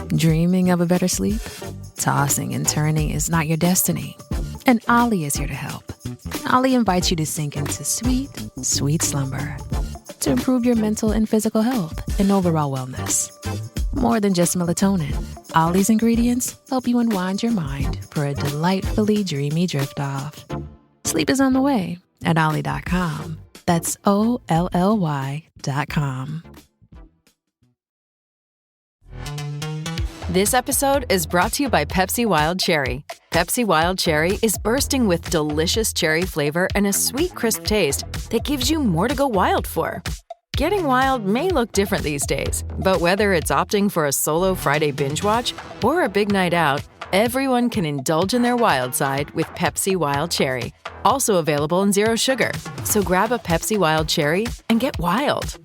Dreaming of a better sleep? Tossing and turning is not your destiny. And Ollie is here to help. Ollie invites you to sink into sweet, sweet slumber to improve your mental and physical health and overall wellness. More than just melatonin, Ollie's ingredients help you unwind your mind for a delightfully dreamy drift off. Sleep is on the way at Ollie.com. That's OLLY.com. This episode is brought to you by Pepsi Wild Cherry. Pepsi Wild Cherry is bursting with delicious cherry flavor and a sweet, crisp taste that gives you more to go wild for. Getting wild may look different these days, but whether it's opting for a solo Friday binge watch or a big night out, everyone can indulge in their wild side with Pepsi Wild Cherry. Also available in Zero Sugar. So grab a Pepsi Wild Cherry and get wild.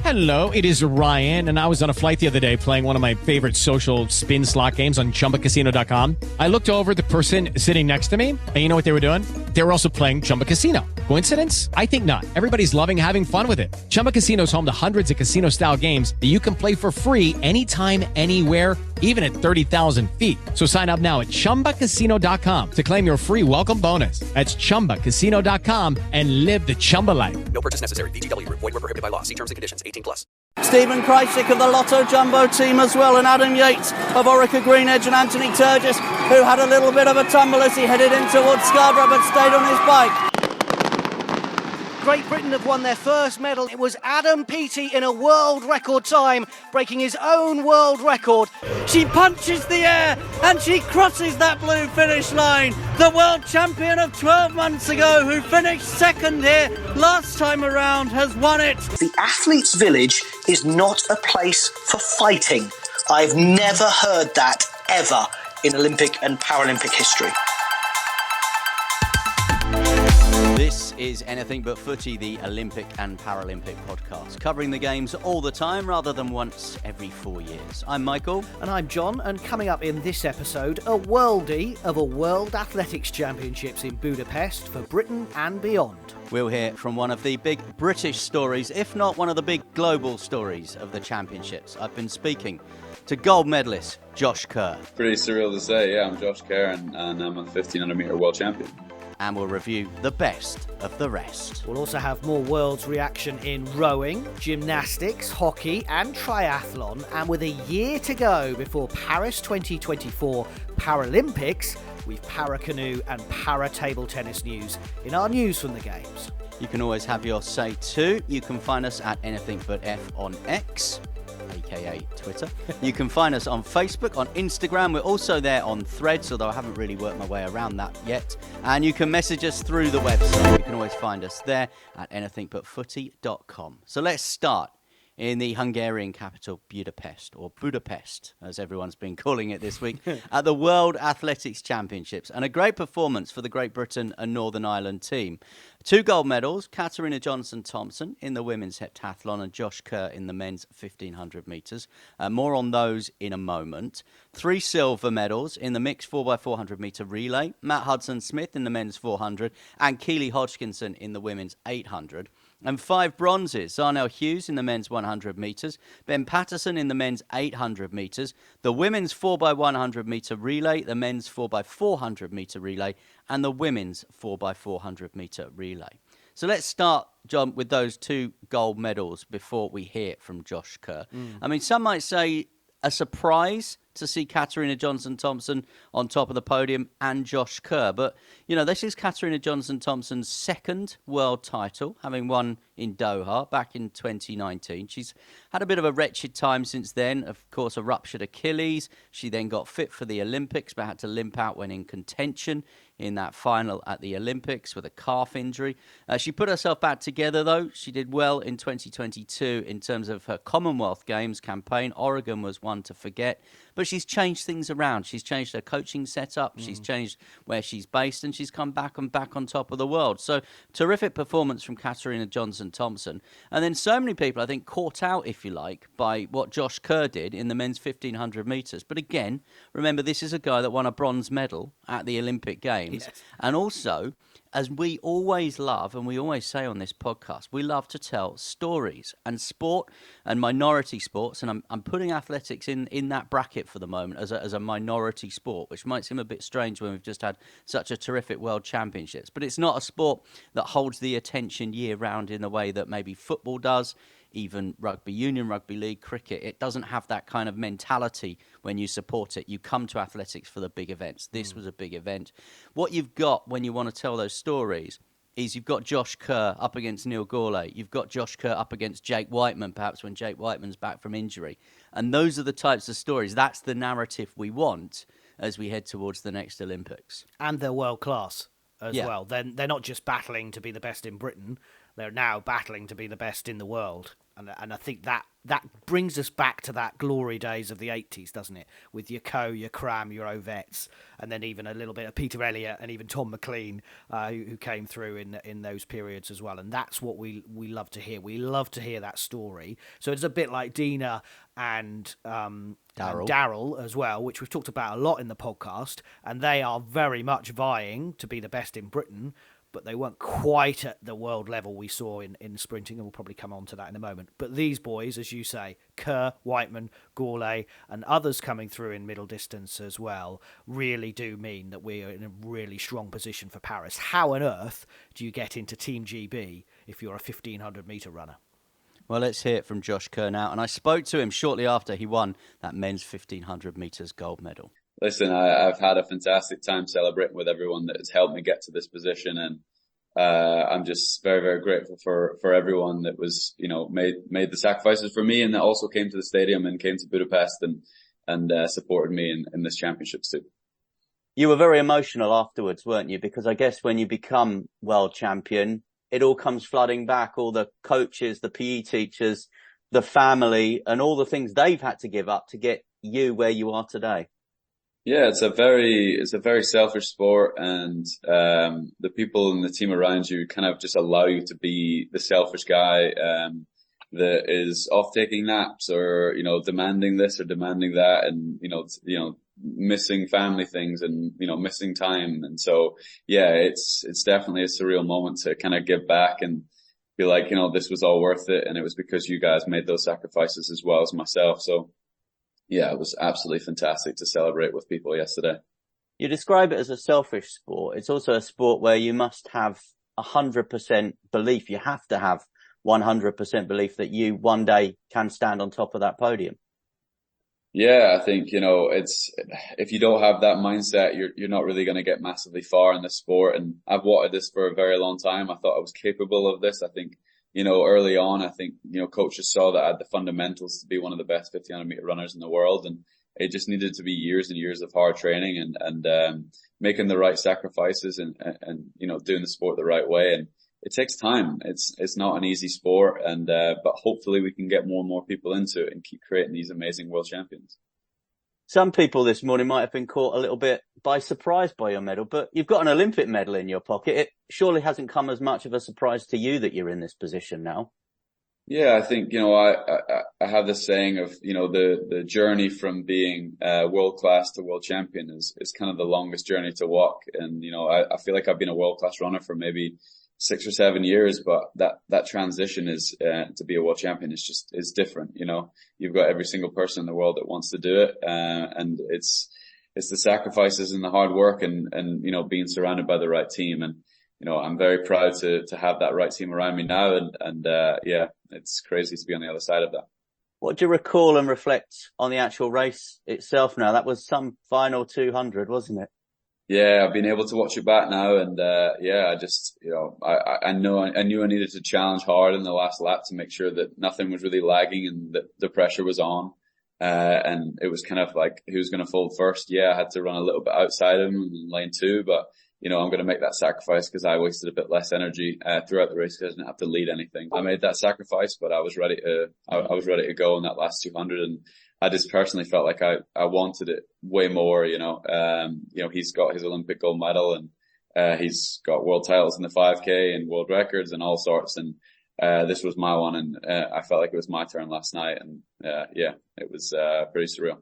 Hello, it is Ryan, and I was on a flight the other day playing one of my favorite social spin slot games on ChumbaCasino.com. I looked over at the person sitting next to me, and you know what they were doing? They were also playing Chumba Casino. Coincidence? I think not. Everybody's loving having fun with it. Chumba Casino is home to hundreds of casino-style games that you can play for free anytime, anywhere, even at 30,000 feet. So sign up now at ChumbaCasino.com to claim your free welcome bonus. That's ChumbaCasino.com and live the Chumba life. No purchase necessary. VGW. Void where prohibited by law. See terms and conditions. 18+. Stephen Krajcik of the Lotto Jumbo team as well, and Adam Yates of Orica Green Edge, and Anthony Turgis, who had a little bit of a tumble as he headed in towards Scarborough but stayed on his bike. Great Britain have won their first medal. It was Adam Peaty in a world record time, breaking his own world record. She punches the air and she crosses that blue finish line. The world champion of 12 months ago, who finished second here last time around, has won it. The athlete's village is not a place for fighting. I've never heard that ever in Olympic and Paralympic history. This is Anything But Footy, the Olympic and Paralympic podcast, covering the games all the time rather than once every 4 years. I'm Michael. And I'm John, and coming up in this episode, a worldie of a World Athletics Championships in Budapest for Britain and beyond. We'll hear from one of the big British stories, if not one of the big global stories of the championships. I've been speaking to gold medalist Josh Kerr. Pretty surreal to say, yeah, I'm Josh Kerr and I'm a 1500 metre world champion. And we'll review the best of the rest. We'll also have more world's reaction in rowing, gymnastics, hockey and triathlon. And with a year to go before Paris 2024 Paralympics, we've Para Canoe and Para Table Tennis news in our news from the Games. You can always have your say too. You can find us at Anything But F on X, aka Twitter. You can find us on Facebook, on Instagram. We're also there on Threads, although I haven't really worked my way around that yet. And you can message us through the website. You can always find us there at anythingbutfooty.com. So let's start in the Hungarian capital, Budapest, or Budapest, as everyone's been calling it this week, at the World Athletics Championships. And a great performance for the Great Britain and Northern Ireland team. 2 gold medals, Katarina Johnson-Thompson in the women's heptathlon and Josh Kerr in the men's 1500 metres. More on those in a moment. 3 silver medals in the mixed 4x400 metre relay. Matt Hudson-Smith in the men's 400 and Keely Hodgkinson in the women's 800. And 5 bronzes, Zarnell Hughes in the men's 100 metres, Ben Patterson in the men's 800 metres, the women's 4x100 metre relay, the men's 4x400 metre relay, and the women's 4x400 metre relay. So let's start, John, with those 2 gold medals before we hear from Josh Kerr. I mean, some might say a surprise to see Katarina Johnson-Thompson on top of the podium and Josh Kerr. But, you know, this is Katarina Johnson-Thompson's second world title, having won in Doha back in 2019. She's had a bit of a wretched time since then. Of course, a ruptured Achilles. She then got fit for the Olympics, but had to limp out when in contention in that final at the Olympics with a calf injury. She put herself back together, though. She did well in 2022 in terms of her Commonwealth Games campaign. Oregon was one to forget. But she's changed things around. She's changed her coaching setup. She's changed where she's based, and she's come back on top of the world. So terrific performance from Katarina Johnson-Thompson. And then so many people, I think, caught out, if you like, by what Josh Kerr did in the men's 1500 metres. But again, remember, this is a guy that won a bronze medal at the Olympic Games games. Yes. And also, as we always love, and we always say on this podcast, we love to tell stories. And sport and minority sports, and I'm putting athletics in that bracket for the moment as a minority sport, which might seem a bit strange when we've just had such a terrific World Championships. But it's not a sport that holds the attention year-round in the way that maybe football does, even rugby union, rugby league, cricket. It doesn't have that kind of mentality when you support it. You come to athletics for the big events. This was a big event. What you've got when you want to tell those stories is you've got Josh Kerr up against Neil Gourlay. You've got Josh Kerr up against Jake Wightman, perhaps when Jake Wightman's back from injury. And those are the types of stories. That's the narrative we want as we head towards the next Olympics. And they're world class as well. They're not just battling to be the best in Britain. They're now battling to be the best in the world. And I think that brings us back to that glory days of the 80s, doesn't it? With your Coe, your Cram, your Ovets, and then even a little bit of Peter Elliott and even Tom McLean, who came through in those periods as well. And that's what we love to hear. We love to hear that story. So it's a bit like Dina and Daryl as well, which we've talked about a lot in the podcast. And they are very much vying to be the best in Britain, but they weren't quite at the world level we saw in sprinting, and we'll probably come on to that in a moment. But these boys, as you say, Kerr, Wightman, Gourlay, and others coming through in middle distance as well, really do mean that we're in a really strong position for Paris. How on earth do you get into Team GB if you're a 1,500-metre runner? Well, let's hear it from Josh Kerr now. And I spoke to him shortly after he won that men's 1,500 metres gold medal. Listen, I've had a fantastic time celebrating with everyone that has helped me get to this position, and I'm just very, very grateful for everyone that was, made the sacrifices for me, and that also came to the stadium and came to Budapest and supported me in this championships too. You were very emotional afterwards, weren't you? Because I guess when you become world champion, it all comes flooding back, all the coaches, the PE teachers, the family, and all the things they've had to give up to get you where you are today. Yeah, it's a very selfish sport, and the people in the team around you kind of just allow you to be the selfish guy that is off taking naps or demanding this or demanding that, and missing family things and missing time. And so yeah, it's definitely a surreal moment to kind of give back and be like, this was all worth it, and it was because you guys made those sacrifices as well as myself. So yeah, it was absolutely fantastic to celebrate with people yesterday. You describe it as a selfish sport. It's also a sport where you must have 100% belief. You have to have 100% belief that you one day can stand on top of that podium. Yeah, I think, it's, if you don't have that mindset, you're not really going to get massively far in the sport. And I've wanted this for a very long time. I thought I was capable of this. I think, early on, I think, coaches saw that I had the fundamentals to be one of the best 1,500 meter runners in the world. And it just needed to be years and years of hard training and making the right sacrifices and doing the sport the right way. And it takes time. It's not an easy sport. And, but hopefully we can get more and more people into it and keep creating these amazing world champions. Some people this morning might have been caught a little bit by surprise by your medal, but you've got an Olympic medal in your pocket. It surely hasn't come as much of a surprise to you that you're in this position now. Yeah, I think, I have this saying of, the journey from being world class to world champion is kind of the longest journey to walk. And, I feel like I've been a world class runner for maybe 6 or 7 years, but that transition is to be a world champion is different. You've got every single person in the world that wants to do it, and it's the sacrifices and the hard work and being surrounded by the right team. And I'm very proud to have that right team around me now, and yeah, it's crazy to be on the other side of that. What do you recall and reflect on the actual race itself now? That was some final 200, wasn't it? Yeah, I've been able to watch it back now, and yeah, I just I knew I needed to challenge hard in the last lap to make sure that nothing was really lagging and that the pressure was on. And it was kind of like who's going to fold first. Yeah, I had to run a little bit outside him in lane 2, but I'm going to make that sacrifice because I wasted a bit less energy throughout the race because I didn't have to lead anything. I made that sacrifice, but I was ready to go in that last 200, and I just personally felt like I wanted it way more, he's got his Olympic gold medal and, he's got world titles in the 5K and world records and all sorts. And, this was my one, and, I felt like it was my turn last night. And, yeah, it was, pretty surreal.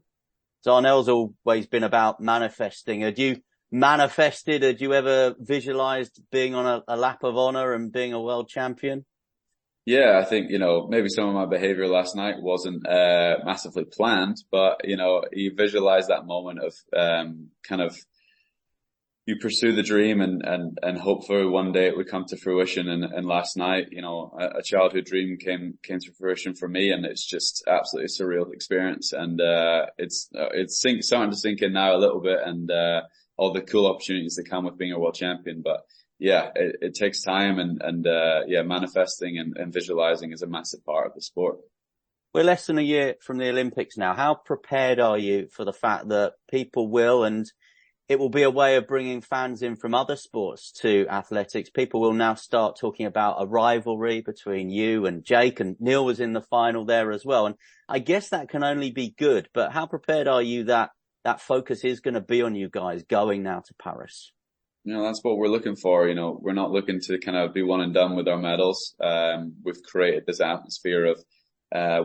Darnell's always been about manifesting. Had you manifested? Had you ever visualized being on a lap of honor and being a world champion? Yeah, I think, maybe some of my behavior last night wasn't massively planned, but, you visualize that moment of kind of you pursue the dream and hopefully one day it would come to fruition. And last night, a childhood dream came to fruition for me, and it's just absolutely a surreal experience. And it's starting to sink in now a little bit, and all the cool opportunities that come with being a world champion. But yeah, it takes time, and manifesting and visualizing is a massive part of the sport. We're less than a year from the Olympics now. How prepared are you for the fact that people will, and it will be a way of bringing fans in from other sports to athletics? People will now start talking about a rivalry between you and Jake, and Neil was in the final there as well. And I guess that can only be good, but how prepared are you that focus is going to be on you guys going now to Paris? That's what we're looking for. We're not looking to kind of be one and done with our medals. We've created this atmosphere of,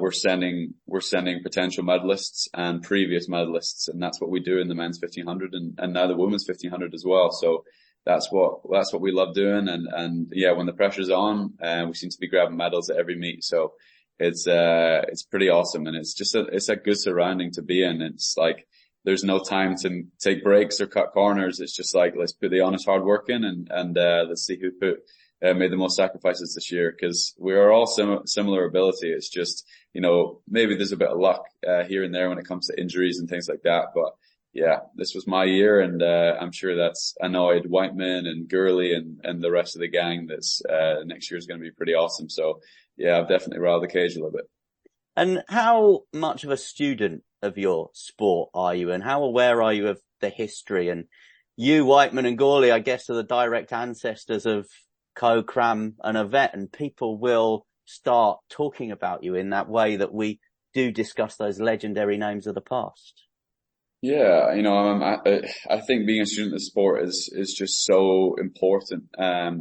we're sending potential medalists and previous medalists, and that's what we do in the men's 1500 and now the women's 1500 as well. So that's what we love doing. And yeah, when the pressure's on, we seem to be grabbing medals at every meet. So it's pretty awesome. And it's a good surrounding to be in. It's like, there's no time to take breaks or cut corners. It's just like, let's put the honest hard work in and let's see who made the most sacrifices this year, because we are all similar ability. It's just, maybe there's a bit of luck here and there when it comes to injuries and things like that. But yeah, this was my year, and I'm sure that's annoyed Wightman and Gurley and the rest of the gang. That's next year is going to be pretty awesome. So yeah, I've definitely riled the cage a little bit. And how much of a student of your sport are you, and how aware are you of the history? And you, Wightman and Gurley, I guess, are the direct ancestors of Co, Cram and Yvette, and people will start talking about you in that way that we do discuss those legendary names of the past. Yeah, I think being a student of the sport is just so important.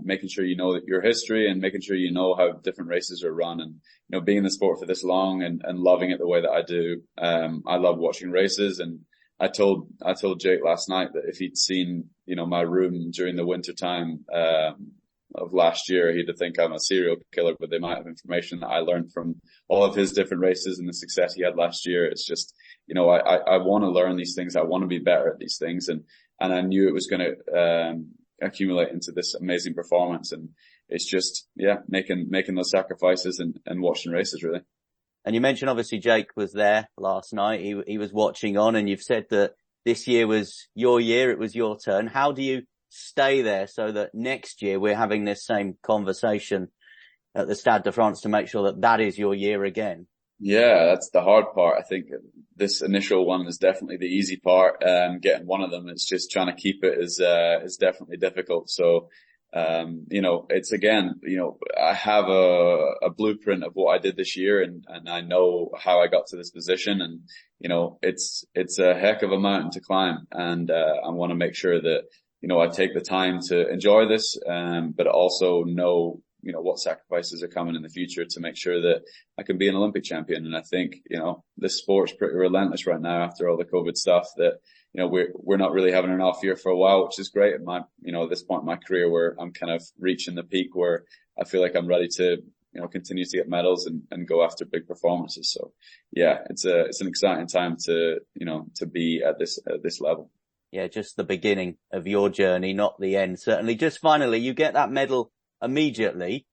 Making sure you know that your history and making sure you know how different races are run, and being in the sport for this long and loving it the way that I do. I love watching races, and I told Jake last night that if he'd seen my room during the winter time of last year, he'd think I'm a serial killer. But the amount of information that I learned from all of his different races and the success he had last year, it's just, I want to learn these things. I want to be better at these things. And I knew it was going to, accumulate into this amazing performance. And it's just, making those sacrifices and watching races, really. And you mentioned obviously Jake was there last night. He was watching on, and you've said that this year was your year. It was your turn. How do you stay there so that next year we're having this same conversation at the Stade de France to make sure that is your year again? Yeah, that's the hard part. I think this initial one is definitely the easy part. Getting one of them, it's just trying to keep it is definitely difficult. So, it's again, I have a blueprint of what I did this year, and I know how I got to this position, and, it's a heck of a mountain to climb. And, I want to make sure that, I take the time to enjoy this, but also know, what sacrifices are coming in the future to make sure that I can be an Olympic champion. And I think, this sport's pretty relentless right now after all the COVID stuff that, we're not really having an off year for a while, which is great at at this point in my career where I'm kind of reaching the peak where I feel like I'm ready to, continue to get medals and go after big performances. So yeah, it's an exciting time to be at this level. Yeah, just the beginning of your journey, not the end, certainly. Just finally, you get that medal immediately.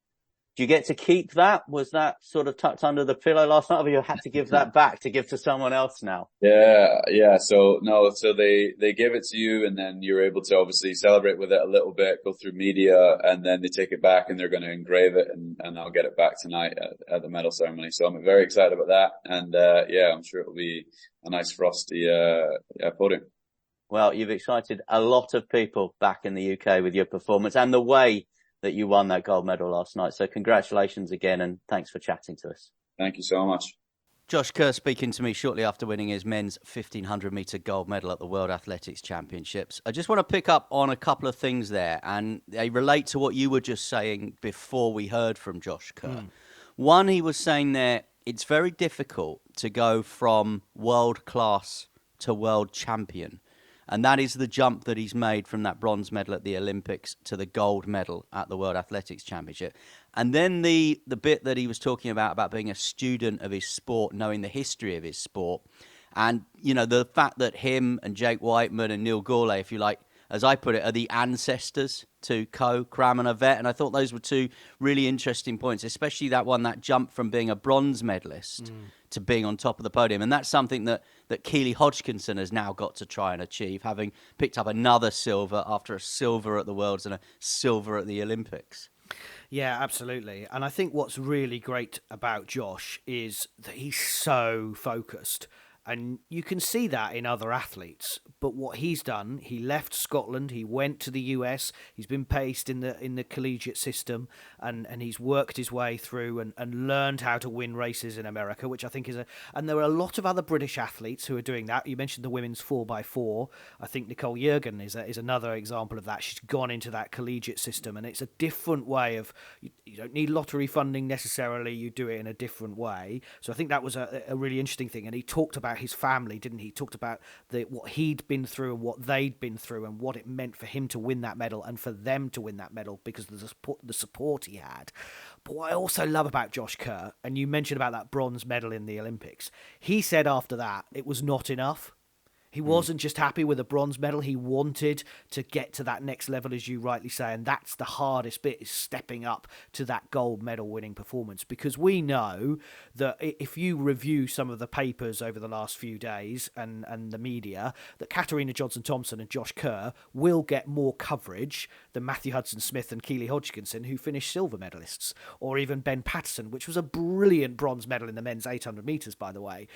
Do you get to keep that? Was that sort of tucked under the pillow last night, or you had to give that back to give to someone else now? Yeah. So they give it to you, and then you're able to obviously celebrate with it a little bit, go through media, and then they take it back and they're going to engrave it, and I'll get it back tonight at the medal ceremony. So I'm very excited about that. And, I'm sure it'll be a nice frosty, podium. Well, you've excited a lot of people back in the UK with your performance and the way that you won that gold medal last night. So congratulations again, and thanks for chatting to us. Thank you so much. Josh Kerr speaking to me shortly after winning his men's 1500 metre gold medal at the World Athletics Championships. I just want to pick up on a couple of things there, and they relate to what you were just saying before we heard from Josh Kerr. One, he was saying there, it's very difficult to go from world class to world champion. And that is the jump that he's made from that bronze medal at the Olympics to the gold medal at the World Athletics Championship. And then the bit that he was talking about being a student of his sport, knowing the history of his sport. And, you know, the fact that him and Jake Wightman and Neil Gourlay, if you like, as I put it, are the ancestors to Ko, Cram and Yvette. And I thought those were two really interesting points, especially that jump from being a bronze medalist to being on top of the podium. And that's something that Keely Hodgkinson has now got to try and achieve, having picked up another silver after a silver at the Worlds and a silver at the Olympics. Yeah, absolutely. And I think what's really great about Josh is that he's so focused. And you can see that in other athletes. But what he's done, he left Scotland, he went to the US, he's been placed in the collegiate system, and he's worked his way through and learned how to win races in America, which I think is and there are a lot of other British athletes who are doing that. You mentioned the women's 4x4. I think Nicole Jurgen is another example of that. She's gone into that collegiate system, and it's a different way of, you don't need lottery funding necessarily, you do it in a different way. So I think that was a really interesting thing. And he talked about his family, didn't he? He talked about what he'd been through and what they'd been through and what it meant for him to win that medal and for them to win that medal because of the support he had. But what I also love about Josh Kerr, and you mentioned about that bronze medal in the Olympics, he said after that it was not enough. He wasn't just happy with a bronze medal. He wanted to get to that next level, as you rightly say. And that's the hardest bit, is stepping up to that gold medal winning performance. Because we know that if you review some of the papers over the last few days and the media, that Katarina Johnson-Thompson and Josh Kerr will get more coverage than Matthew Hudson-Smith and Keely Hodgkinson, who finished silver medalists, or even Ben Patterson, which was a brilliant bronze medal in the men's 800 metres, by the way.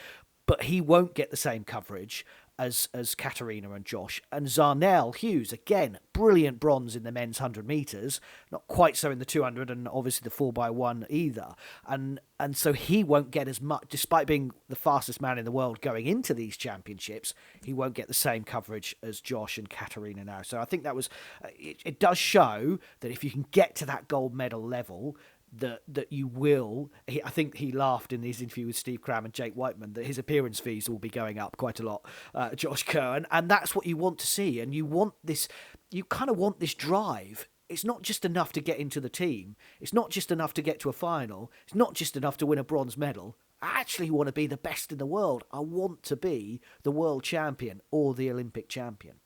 But he won't get the same coverage as Katarina and Josh. And Zarnell Hughes, again, brilliant bronze in the men's 100 metres, not quite so in the 200 and obviously the 4x1 either. And so he won't get as much, despite being the fastest man in the world going into these championships, he won't get the same coverage as Josh and Katarina now. So I think that was, it does show that if you can get to that gold medal level, that you will. I think he laughed in his interview with Steve Cram and Jake Wightman that his appearance fees will be going up quite a lot, Josh Kerr, and that's what you want to see. And you want this, you kind of want this drive. It's not just enough to get into the team. It's not just enough to get to a final. It's not just enough to win a bronze medal. I actually want to be the best in the world. I want to be the world champion or the Olympic champion.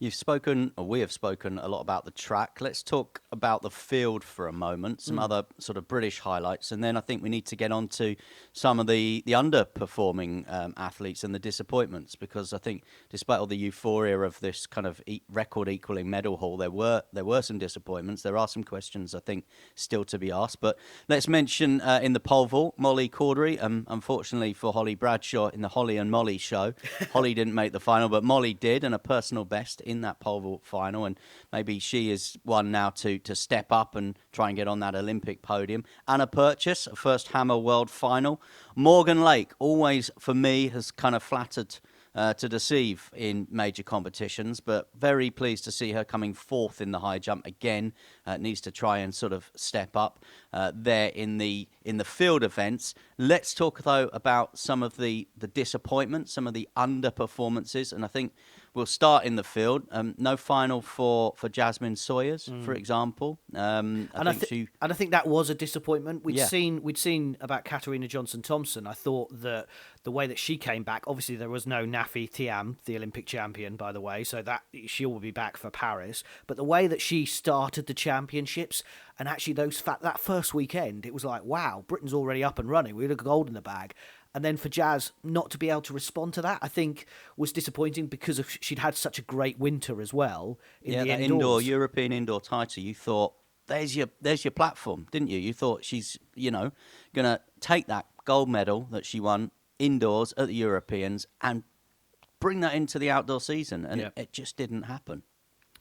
You've spoken, or we have spoken, a lot about the track. Let's talk about the field for a moment, some other sort of British highlights, and then I think we need to get on to some of the underperforming athletes and the disappointments, because I think despite all the euphoria of this kind of record-equaling medal haul, there were some disappointments. There are some questions, I think, still to be asked. But let's mention in the pole vault, Molly Cordery. Unfortunately for Holly Bradshaw in the Holly and Molly show, Holly didn't make the final, but Molly did, and a personal best in that pole vault final, and maybe she is one now to step up and try and get on that Olympic podium. Anna Purchase, a first Hammer World final. Morgan Lake, always for me, has kind of flattered to deceive in major competitions, but very pleased to see her coming fourth in the high jump again. Needs to try and sort of step up there in the field events. Let's talk though about some of the disappointments, some of the underperformances, and I think we'll start in the field. No final for Jasmine Sawyers, for example. I think that was a disappointment. We'd seen about Katarina Johnson-Thompson. I thought that the way that she came back, obviously there was no Nafi Thiam, the Olympic champion, by the way, so that she will be back for Paris. But the way that she started the championships, and actually that first weekend, it was like, wow, Britain's already up and running. We had a gold in the bag. And then for Jazz not to be able to respond to that, I think was disappointing because she'd had such a great winter as well. In the European indoor title, you thought, there's your platform, didn't you? You thought she's, going to take that gold medal that she won indoors at the Europeans and bring that into the outdoor season. And it just didn't happen.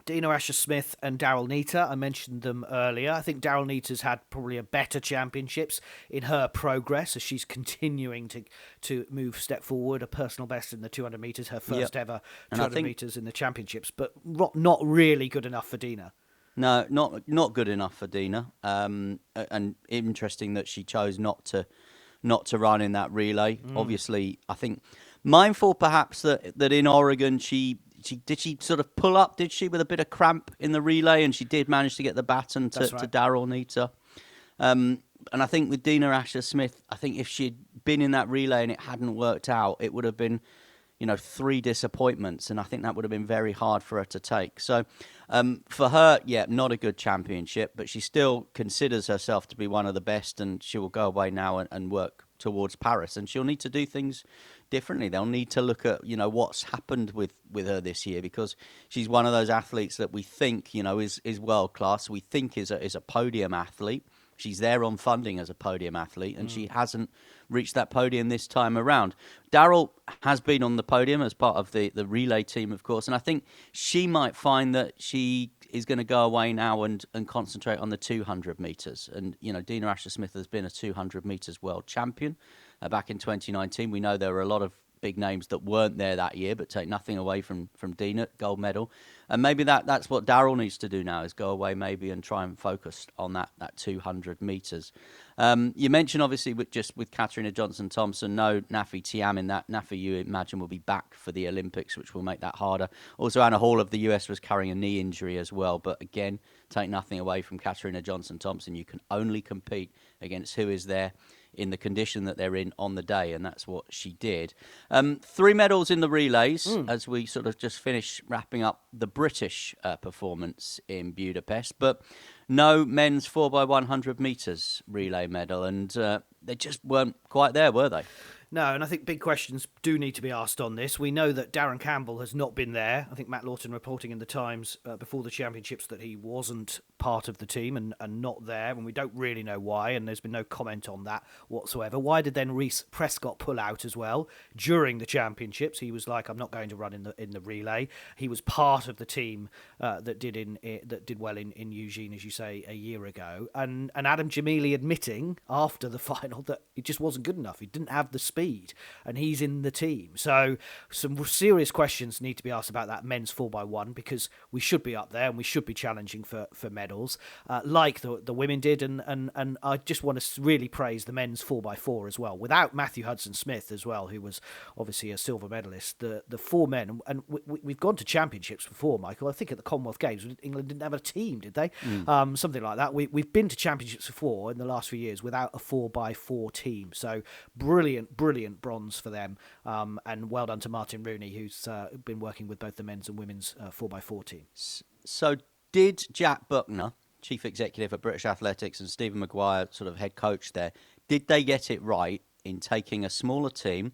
Dina Asher-Smith and Daryl Neita, I mentioned them earlier. I think Daryl Neita's had probably a better championships in her progress as she's continuing to move step forward, a personal best in the 200 metres, her first ever 200 metres in the championships, but not really good enough for Dina. No, not good enough for Dina. And interesting that she chose not to run in that relay. Obviously, I think mindful perhaps that in Oregon she did she sort of pull up, did she, with a bit of cramp in the relay, and she did manage to get the baton to Daryl Neater. And I think with Dina Asher-Smith, I think if she'd been in that relay and it hadn't worked out, it would have been, 3 disappointments, and I think that would have been very hard for her to take. So for her, not a good championship, but she still considers herself to be one of the best, and she will go away now and work towards Paris, and she'll need to do things differently. They'll need to look at, what's happened with her this year, because she's one of those athletes that we think, is world class. We think is a podium athlete. She's there on funding as a podium athlete, and she hasn't reached that podium this time around. Daryl has been on the podium as part of the relay team, of course, and I think she might find that she is going to go away now and concentrate on the 200 metres. And, Dina Asher-Smith has been a 200 metres world champion back in 2019. We know there were a lot of big names that weren't there that year, but take nothing away from Dina, gold medal. And maybe that's what Daryl needs to do now, is go away maybe and try and focus on that 200 metres. You mentioned, obviously, with Katarina Johnson-Thompson, no Nafi Tiam in that. Nafi, you imagine, will be back for the Olympics, which will make that harder. Also, Anna Hall of the US was carrying a knee injury as well. But again, take nothing away from Katarina Johnson-Thompson. You can only compete against who is there in the condition that they're in on the day, and that's what she did. 3 medals in the relays as we sort of just finish wrapping up the British performance in Budapest, but no men's 4x100 metres relay medal, and they just weren't quite there, were they? No, and I think big questions do need to be asked on this. We know that Darren Campbell has not been there. I think Matt Lawton reporting in the Times before the championships that he wasn't part of the team and not there, and we don't really know why, and there's been no comment on that whatsoever. Why did then Reece Prescott pull out as well during the championships? He was like, I'm not going to run in the relay. He was part of the team that did well in Eugene, as you say, a year ago, and Adam Jamili admitting after the final that it just wasn't good enough. He didn't have the speed, and he's in the team. So some serious questions need to be asked about that men's 4x1, because we should be up there and we should be challenging for medals like the women did, and I just want to really praise the men's 4x4 as well, without Matthew Hudson-Smith as well, who was obviously a silver medalist. The 4 men, and we've gone to championships before, Michael. I think at the Commonwealth Games England didn't have a team, did they? Something like that. We've been to championships before in the last few years without a 4x4 team, so brilliant bronze for them, and well done to Martin Rooney, who's been working with both the men's and women's 4x4 team. So did Jack Buckner, Chief Executive at British Athletics, and Stephen Maguire, sort of head coach there, did they get it right in taking a smaller team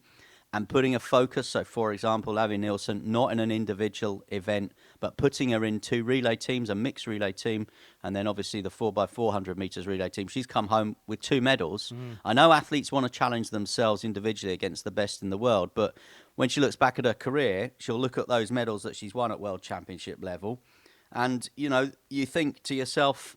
and putting a focus, so for example, Avi Nielsen, not in an individual event, but putting her in 2 relay teams, a mixed relay team, and then obviously the 4x400 metres relay team. She's come home with 2 medals. I know athletes want to challenge themselves individually against the best in the world, but when she looks back at her career, she'll look at those medals that she's won at World Championship level, and, you think to yourself,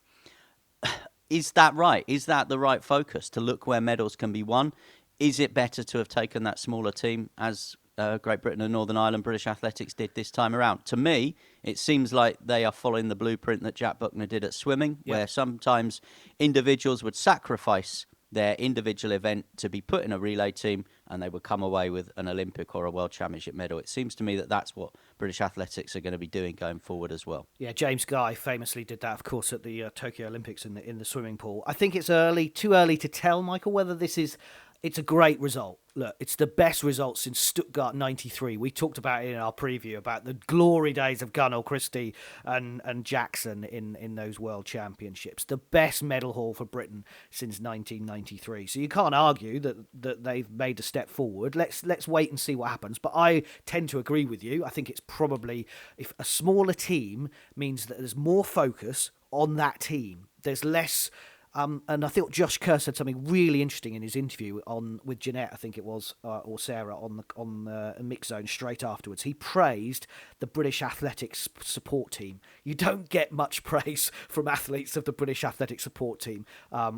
is that right? Is that the right focus, to look where medals can be won? Is it better to have taken that smaller team, as Great Britain and Northern Ireland British Athletics did this time around? To me, it seems like they are following the blueprint that Jack Buckner did at swimming, where sometimes individuals would sacrifice their individual event to be put in a relay team, and they would come away with an Olympic or a World Championship medal. It seems to me that that's what British athletics are going to be doing going forward as well. Yeah, James Guy famously did that, of course, at the Tokyo Olympics in the swimming pool. I think it's too early to tell, Michael, whether this is... It's a great result. Look, it's the best result since Stuttgart 93. We talked about it in our preview, about the glory days of Gunnell, Christie and Jackson in those World Championships. The best medal haul for Britain since 1993. So you can't argue that they've made a step forward. Let's wait and see what happens. But I tend to agree with you. I think it's probably, if a smaller team means that there's more focus on that team, there's less... and I thought Josh Kerr said something really interesting in his interview with Jeanette, I think it was, or Sarah, on the mix zone straight afterwards. He praised the British Athletics support team. You don't get much praise from athletes of the British Athletics support team,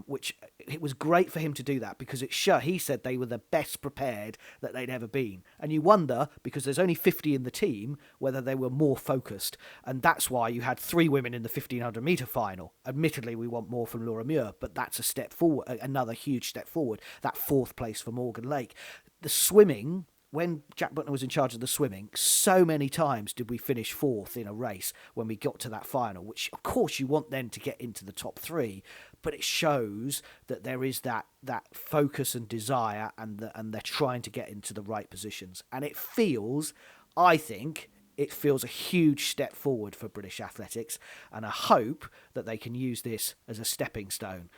which it was great for him to do that, because he said they were the best prepared that they'd ever been. And you wonder, because there's only 50 in the team, whether they were more focused. And that's why you had 3 women in the 1500 metre final. Admittedly, we want more from Laura Muir, but that's a step forward, another huge step forward, that 4th place for Morgan Lake. The swimming when Jack Butner was in charge of the swimming, so many times did we finish 4th in a race when we got to that final, which of course you want then to get into the top 3, but it shows that there is that focus and desire, and they're trying to get into the right positions. And it feels, I think, it feels a huge step forward for British athletics, and I hope that they can use this as a stepping stone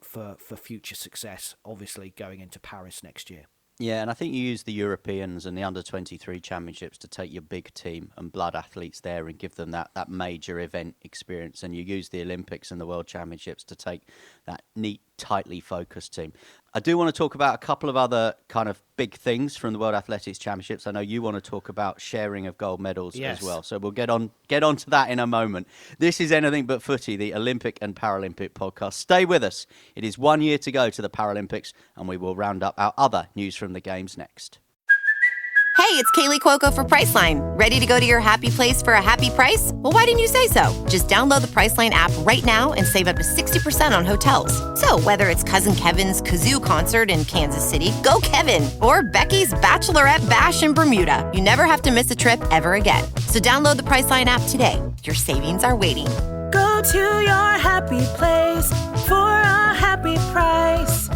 for future success, obviously going into Paris next year. Yeah, and I think you use the Europeans and the under-23 championships to take your big team and blood athletes there and give them that major event experience. And you use the Olympics and the World Championships to take that neat, tightly focused team. I do want to talk about a couple of other kind of big things from the World Athletics Championships. I know you want to talk about sharing of gold medals as well. So we'll get on to that in a moment. This is Anything But Footy, the Olympic and Paralympic podcast. Stay with us. It is 1 year to go to the Paralympics, and we will round up our other news from the Games next. Hey, it's Kaylee Cuoco for Priceline. Ready to go to your happy place for a happy price? Well, why didn't you say so? Just download the Priceline app right now and save up to 60% on hotels. So whether it's Cousin Kevin's Kazoo Concert in Kansas City, go Kevin, or Becky's Bachelorette Bash in Bermuda, you never have to miss a trip ever again. So download the Priceline app today. Your savings are waiting. Go to your happy place for a happy price.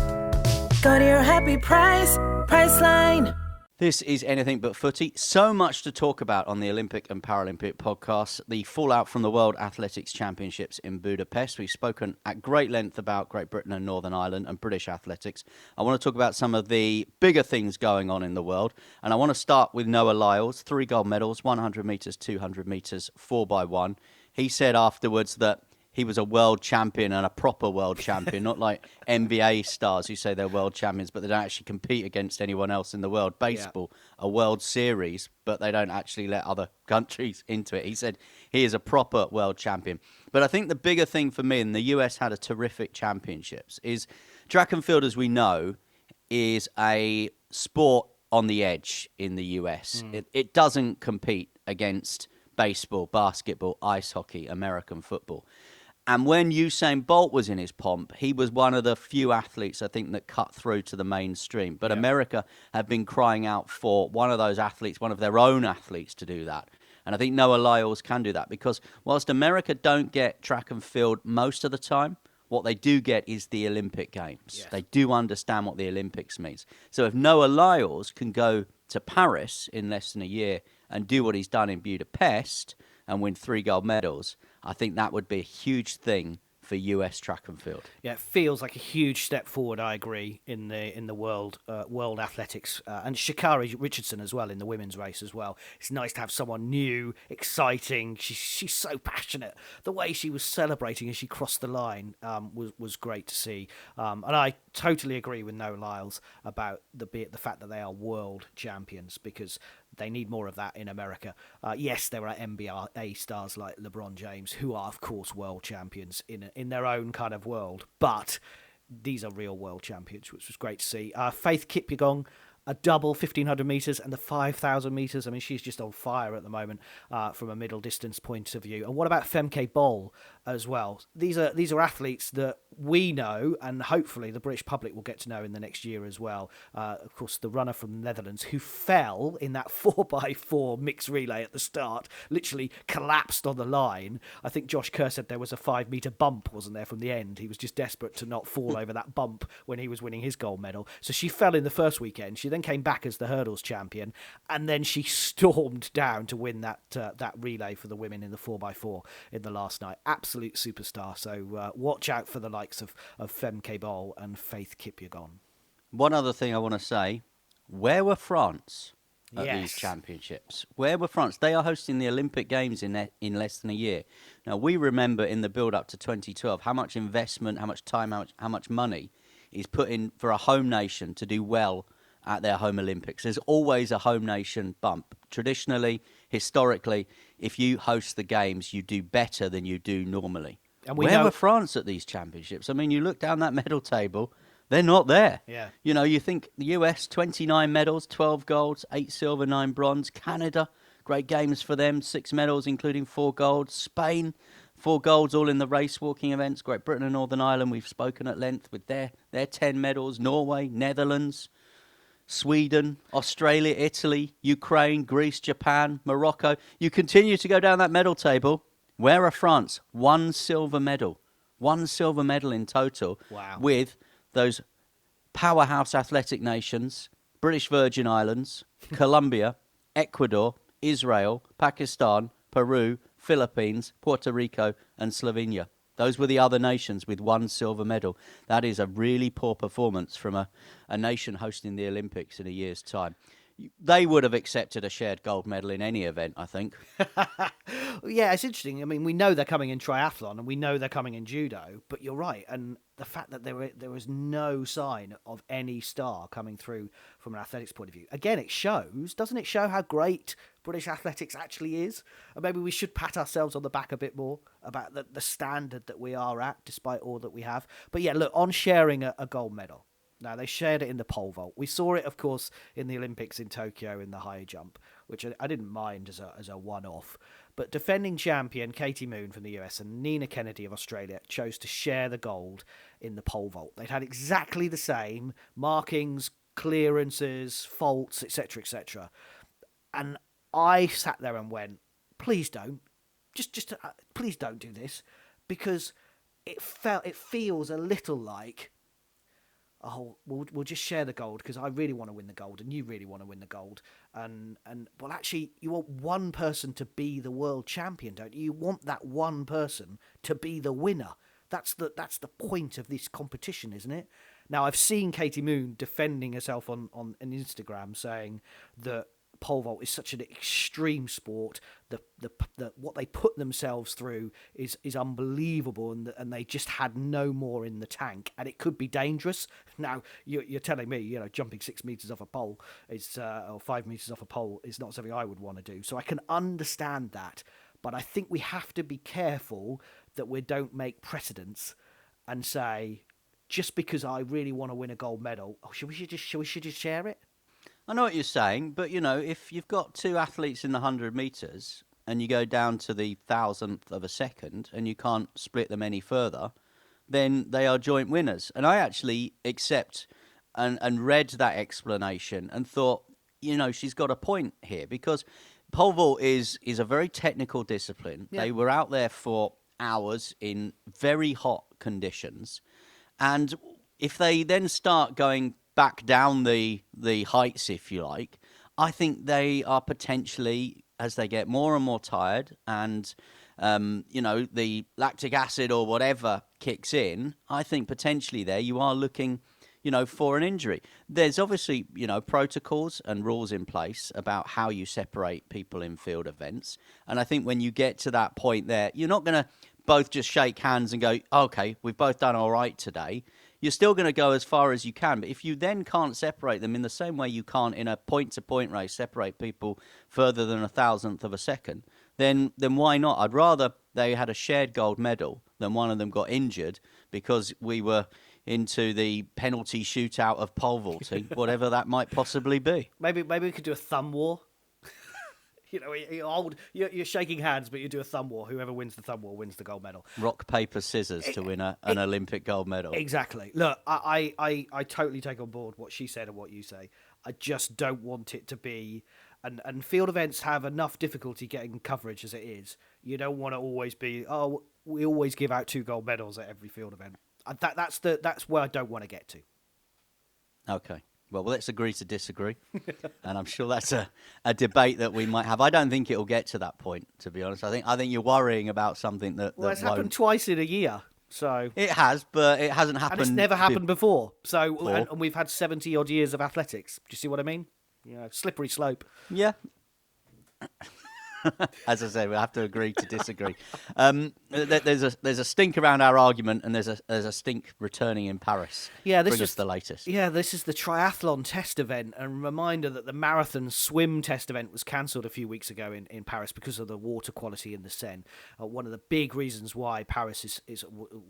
Go to your happy price, Priceline. This is Anything But Footy. So much to talk about on the Olympic and Paralympic podcast. The fallout from the World Athletics Championships in Budapest. We've spoken at great length about Great Britain and Northern Ireland and British athletics. I want to talk about some of the bigger things going on in the world. And I want to start with Noah Lyles. 3 gold medals, 100 metres, 200 metres, 4x1. He said afterwards that he was a world champion and a proper world champion, not like NBA stars who say they're world champions, but they don't actually compete against anyone else in the world. Baseball, a World Series, but they don't actually let other countries into it. He said he is a proper world champion. But I think the bigger thing for me, and the US had a terrific championships, is track and field, as we know, is a sport on the edge in the US. It doesn't compete against baseball, basketball, ice hockey, American football. And when Usain Bolt was in his pomp, he was one of the few athletes, I think, that cut through to the mainstream. But America have been crying out for one of those athletes, one of their own athletes, to do that. And I think Noah Lyles can do that, because whilst America don't get track and field most of the time, what they do get is the Olympic Games. Yes. They do understand what the Olympics means. So if Noah Lyles can go to Paris in less than a year and do what he's done in Budapest and win 3 gold medals, I think that would be a huge thing for US track and field. Yeah, it feels like a huge step forward, I agree, in the world athletics. And Sha'Carri Richardson as well in the women's race as well. It's nice to have someone new, exciting. She's so passionate. The way she was celebrating as she crossed the line was great to see. And I totally agree with Noah Lyles about the fact that they are world champions, because they need more of that in America. Yes, there are NBA stars like LeBron James, who are, of course, world champions in their own kind of world. But these are real world champions, which was great to see. Faith Kipyegon, a double 1,500 metres and the 5,000 metres. I mean, she's just on fire at the moment from a middle distance point of view. And what about Femke Bol as well? These are athletes that we know, and hopefully the British public will get to know in the next year as well. Of course, the runner from the Netherlands who fell in that 4x4 mixed relay at the start, literally collapsed on the line. I think Josh Kerr said there was a 5-metre bump, wasn't there, from the end. He was just desperate to not fall over that bump when he was winning his gold medal. So she fell in the first weekend. She then came back as the hurdles champion, and then she stormed down to win that relay for the women in the 4x4 in the last night. Absolute superstar. So watch out for the likes of Femke Bol and Faith Kipyegon. One other thing I want to say, where were France at these championships? Where were France? They are hosting the Olympic Games in less than a year. Now, we remember in the build-up to 2012 how much investment, how much time, how much money is put in for a home nation to do well at their home Olympics. There's always a home nation bump. Traditionally, historically, if you host the games, you do better than you do normally. And where were France at these championships? I mean, you look down that medal table, they're not there. Yeah. You know, you think the US, 29 medals, 12 golds, 8 silver, 9 bronze. Canada, great games for them, 6 medals, including 4 golds. Spain, 4 golds, all in the race walking events. Great Britain and Northern Ireland, we've spoken at length with their 10 medals. Norway, Netherlands. Sweden, Australia, Italy, Ukraine, Greece, Japan, Morocco. You continue to go down that medal table. Where are France? 1 silver medal. 1 silver medal in total. Wow. With those powerhouse athletic nations, British Virgin Islands, Colombia, Ecuador, Israel, Pakistan, Peru, Philippines, Puerto Rico, and Slovenia. Those were the other nations with 1 silver medal. That is a really poor performance from a nation hosting the Olympics in a year's time. They would have accepted a shared gold medal in any event, I think. Yeah, it's interesting. I mean, we know they're coming in triathlon and we know they're coming in judo, but you're right. And the fact that there was no sign of any star coming through from an athletics point of view. Again, it shows, doesn't it show how great British athletics actually is? And maybe we should pat ourselves on the back a bit more about the standard that we are at, despite all that we have. But yeah, look, on sharing a gold medal. Now, they shared it in the pole vault. We saw it, of course, in the Olympics in Tokyo in the high jump, which I didn't mind as a one-off. But defending champion Katie Moon from the US and Nina Kennedy of Australia chose to share the gold in the pole vault. They'd had exactly the same markings, clearances, faults, etc., etc. And I sat there and went, please don't. Just please don't do this, because it feels a little like, oh, we'll just share the gold because I really want to win the gold and you really want to win the gold. And well, actually, you want one person to be the world champion, don't you? You want that one person to be the winner. That's the point of this competition, isn't it? Now, I've seen Katie Moon defending herself on Instagram, saying that pole vault is such an extreme sport. The what they put themselves through is unbelievable, and they just had no more in the tank, and it could be dangerous. Now you're telling me, jumping 6 meters off a pole is or 5 meters off a pole is not something I would want to do. So I can understand that, but I think we have to be careful that we don't make precedents and say, just because I really want to win a gold medal, should we just share it? I know what you're saying, but, if you've got 2 athletes in the 100 metres and you go down to the 1,000th of a second and you can't split them any further, then they are joint winners. And I actually accept and read that explanation and thought, she's got a point here, because pole vault is a very technical discipline. Yeah. They were out there for hours in very hot conditions. And if they then start going back down the heights, if you like, I think they are potentially, as they get more and more tired and, the lactic acid or whatever kicks in, I think potentially there you are looking, for an injury. There's obviously, protocols and rules in place about how you separate people in field events. And I think when you get to that point there, you're not going to both just shake hands and go, okay, we've both done all right today. You're still going to go as far as you can. But if you then can't separate them in the same way you can't in a point-to-point race separate people further than 1,000th of a second, then why not? I'd rather they had a shared gold medal than one of them got injured because we were into the penalty shootout of pole vaulting, whatever that might possibly be. Maybe we could do a thumb war. You're shaking hands, but you do a thumb war. Whoever wins the thumb war wins the gold medal. Rock, paper, scissors to win an Olympic gold medal. Exactly. Look, I totally take on board what she said and what you say. I just don't want it to be... And field events have enough difficulty getting coverage as it is. You don't want to always be, we always give out 2 gold medals at every field event. That's where I don't want to get to. Okay. Well, let's agree to disagree, and I'm sure that's a debate that we might have. I don't think it'll get to that point, to be honest. I think you're worrying about something that it's happened twice in a year, so it has, but it hasn't happened. And it's never happened before. So, and we've had 70 odd years of athletics. Do you see what I mean? Slippery slope. Yeah. As I say, we'll have to agree to disagree. There's a stink around our argument, and there's a stink returning in Paris. Yeah, Bring us the latest. Yeah, this is the triathlon test event. And a reminder that the marathon swim test event was cancelled a few weeks ago in Paris because of the water quality in the Seine. One of the big reasons why Paris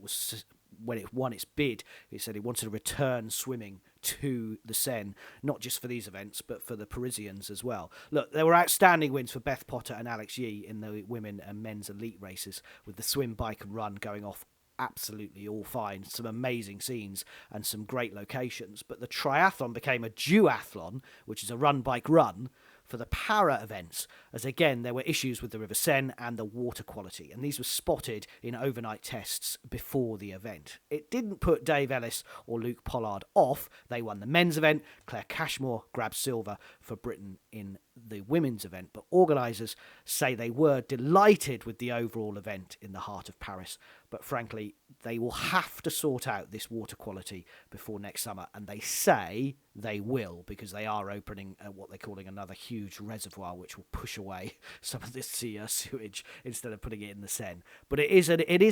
was when it won its bid, it said it wanted to return swimming to the Seine, not just for these events, but for the Parisians as well. Look, there were outstanding wins for Beth Potter and Alex Yee in the women and men's elite races, with the swim, bike and run going off absolutely all fine. Some amazing scenes and some great locations. But the triathlon became a duathlon, which is a run-bike-run, for the para events, as again there were issues with the River Seine and the water quality, and these were spotted in overnight tests before the event. It didn't put Dave Ellis or Luke Pollard off. They won the men's event. Claire Cashmore grabbed silver for Britain in the women's event, but organisers say they were delighted with the overall event in the heart of Paris, but frankly they will have to sort out this water quality before next summer, and they say they will, because they are opening what they're calling another huge reservoir which will push away some of this sewage instead of putting it in the Seine. But it is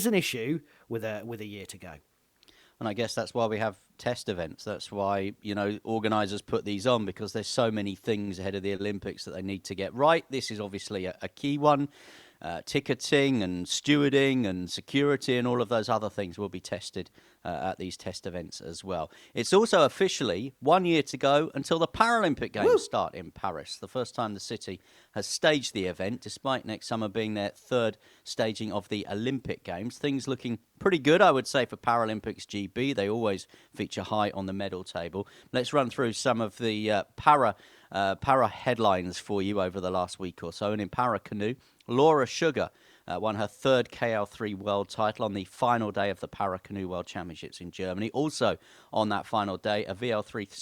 an issue with a year to go. And I guess that's why we have test events. That's why, organisers put these on, because there's so many things ahead of the Olympics that they need to get right. This is obviously a key one. Ticketing and stewarding and security and all of those other things will be tested at these test events as well. It's also officially 1 year to go until the Paralympic Games start in Paris. The first time the city has staged the event, despite next summer being their third staging of the Olympic Games. Things looking pretty good, I would say, for Paralympics GB. They always feature high on the medal table. Let's run through some of the para headlines for you over the last week or so. And in Para Canoe, Laura Sugar won her third KL3 world title on the final day of the Para Canoe World Championships in Germany. Also on that final day, a VL3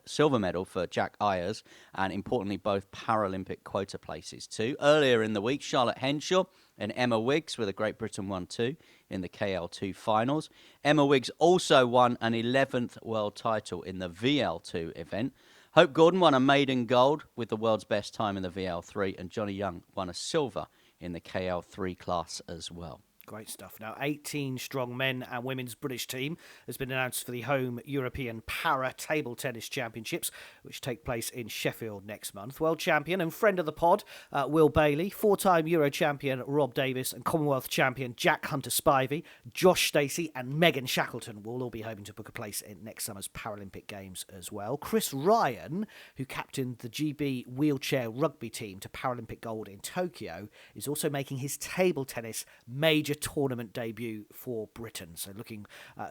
silver medal for Jack Ayers, and importantly, both Paralympic quota places too. Earlier in the week, Charlotte Henshaw and Emma Wiggs with a Great Britain 1-2 in the KL2 finals. Emma Wiggs also won an 11th world title in the VL2 event. Hope Gordon won a maiden gold with the world's best time in the VL3, and Johnny Young won a silver in the KL3 class as well. Great stuff. Now, 18 strong men and women's British team has been announced for the home European Para Table Tennis Championships, which take place in Sheffield next month. World champion and friend of the pod, Will Bailey, four-time Euro champion Rob Davis, and Commonwealth champion Jack Hunter-Spivey, Josh Stacey and Megan Shackleton will all be hoping to book a place in next summer's Paralympic Games as well. Chris Ryan, who captained the GB wheelchair rugby team to Paralympic gold in Tokyo, is also making his table tennis major tournament debut for Britain, so looking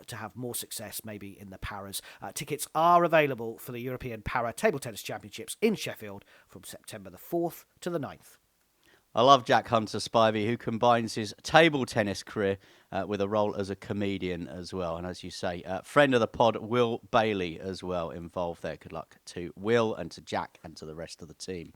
to have more success maybe in the Paras. Tickets are available for the European Para Table Tennis Championships in Sheffield from September the 4th to the 9th. I love Jack Hunter-Spivey, who combines his table tennis career with a role as a comedian as well. And as you say, friend of the pod, Will Bailey, as well, involved there. Good luck to Will and to Jack and to the rest of the team.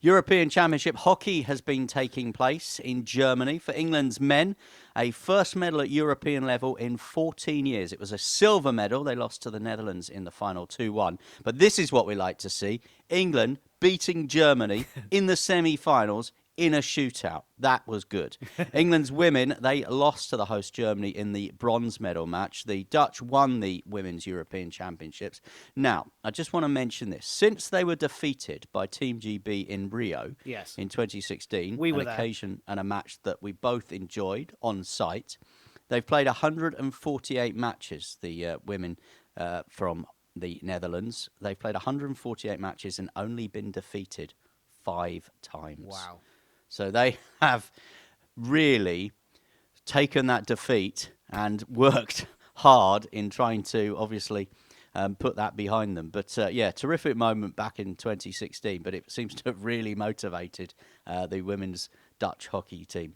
European Championship hockey has been taking place in Germany for England's men. A first medal at European level in 14 years. It was a silver medal. They lost to the Netherlands in the final 2-1. But this is what we like to see. England beating Germany in the semi-finals in a shootout. That was good. England's women, they lost to the host Germany in the bronze medal match. The Dutch won the Women's European Championships. Now, I just want to mention this. Since they were defeated by Team GB in Rio in 2016, an occasion and a match that we both enjoyed on site, they've played 148 matches, the women from the Netherlands. They've played 148 matches and only been defeated 5 times. Wow. So they have really taken that defeat and worked hard in trying to obviously put that behind them. But yeah, terrific moment back in 2016, but it seems to have really motivated the women's Dutch hockey team.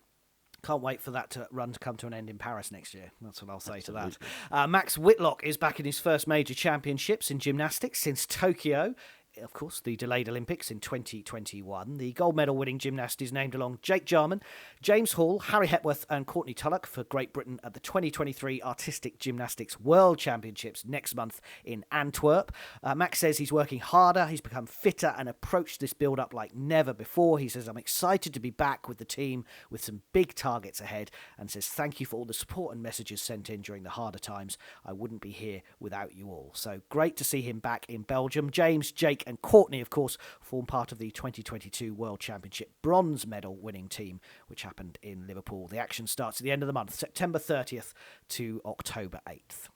Can't wait for that run to come to an end in Paris next year. That's what I'll say to that. Max Whitlock is back in his first major championships in gymnastics since Tokyo. Of course, the delayed Olympics in 2021. The gold medal winning gymnast is named along Jake Jarman, James Hall, Harry Hepworth and Courtney Tulloch for Great Britain at the 2023 Artistic Gymnastics World Championships next month in Antwerp. Max says he's working harder, he's become fitter and approached this build-up like never before. He says, I'm excited to be back with the team with some big targets ahead, and says thank you for all the support and messages sent in during the harder times. I wouldn't be here without you all. So great to see him back in Belgium. James, Jake and Courtney, of course, form part of the 2022 World Championship bronze medal winning team, which happened in Liverpool. The action starts at the end of the month, September 30th to October 8th.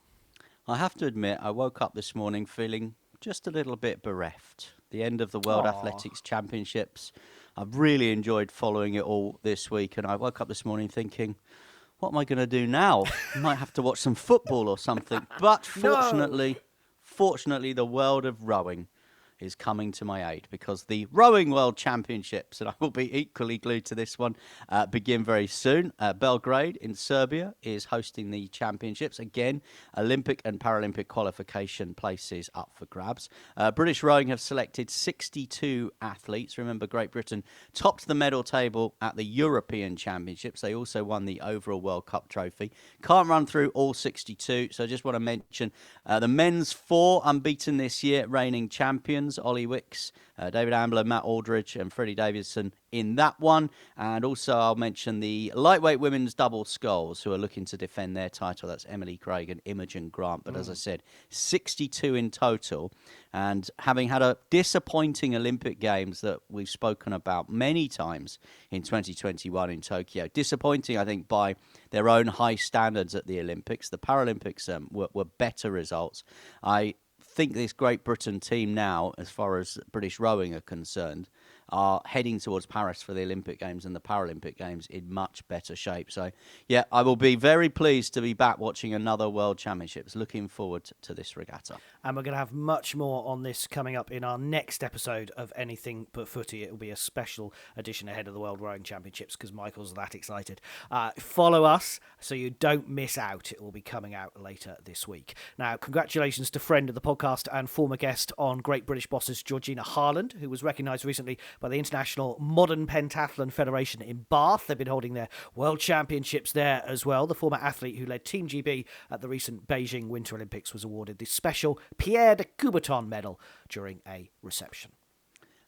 I have to admit, I woke up this morning feeling just a little bit bereft. The end of the World Athletics Championships. I've really enjoyed following it all this week, and I woke up this morning thinking, what am I going to do now? I might have to watch some football or something. But fortunately, the world of rowing is coming to my aid, because the Rowing World Championships, and I will be equally glued to this one, begin very soon. Belgrade in Serbia is hosting the championships. Again, Olympic and Paralympic qualification places up for grabs. British rowing have selected 62 athletes. Remember, Great Britain topped the medal table at the European Championships. They also won the overall World Cup trophy. Can't run through all 62, so I just want to mention the men's 4 unbeaten this year, reigning champions. Ollie Wicks, David Ambler, Matt Aldridge and Freddie Davidson in that one. And also I'll mention the lightweight women's double sculls who are looking to defend their title. That's Emily Craig and Imogen Grant. But as I said, 62 in total. And having had a disappointing Olympic Games that we've spoken about many times in 2021 in Tokyo. Disappointing, I think, by their own high standards at the Olympics. The Paralympics were better results. I think this Great Britain team now, as far as British rowing are concerned, are heading towards Paris for the Olympic Games and the Paralympic Games in much better shape. So, yeah, I will be very pleased to be back watching another World Championships. Looking forward to this regatta. And we're going to have much more on this coming up in our next episode of Anything But Footy. It will be a special edition ahead of the World Rowing Championships because Michael's that excited. Follow us so you don't miss out. It will be coming out later this week. Now, congratulations to friend of the podcast and former guest on Great British Bosses, Georgina Harland, who was recognised recently by the International Modern Pentathlon Federation in Bath. They've been holding their World Championships there as well. The former athlete who led Team GB at the recent Beijing Winter Olympics was awarded the special Pierre de Coubertin medal during a reception.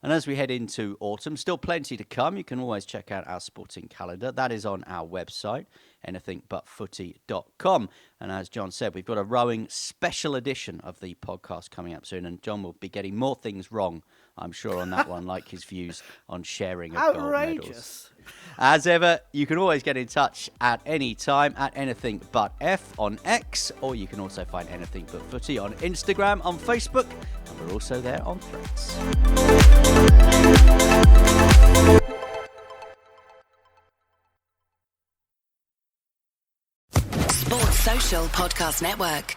And as we head into autumn, still plenty to come. You can always check out our sporting calendar. That is on our website, anythingbutfooty.com. And as John said, we've got a rowing special edition of the podcast coming up soon. And John will be getting more things wrong, I'm sure, on that one, like his views on sharing of gold medals. As ever, you can always get in touch at any time at Anything But F on X, or you can also find Anything But Footy on Instagram, on Facebook, and we're also there on Threads. Sports Social Podcast Network.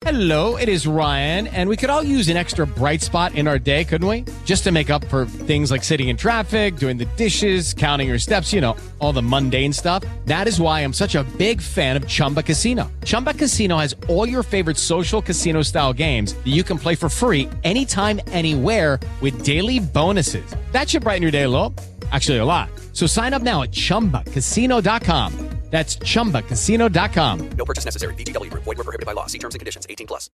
Hello, it is Ryan, and we could all use an extra bright spot in our day, couldn't we? Just to make up for things like sitting in traffic, doing the dishes, counting your steps, you know, all the mundane stuff. That is why I'm such a big fan of Chumba Casino. Chumba Casino has all your favorite social casino-style games that you can play for free anytime, anywhere with daily bonuses. That should brighten your day a little. Actually, a lot. So sign up now at ChumbaCasino.com. That's ChumbaCasino.com. No purchase necessary. VGW Group. Void where prohibited by law. See terms and conditions. 18+.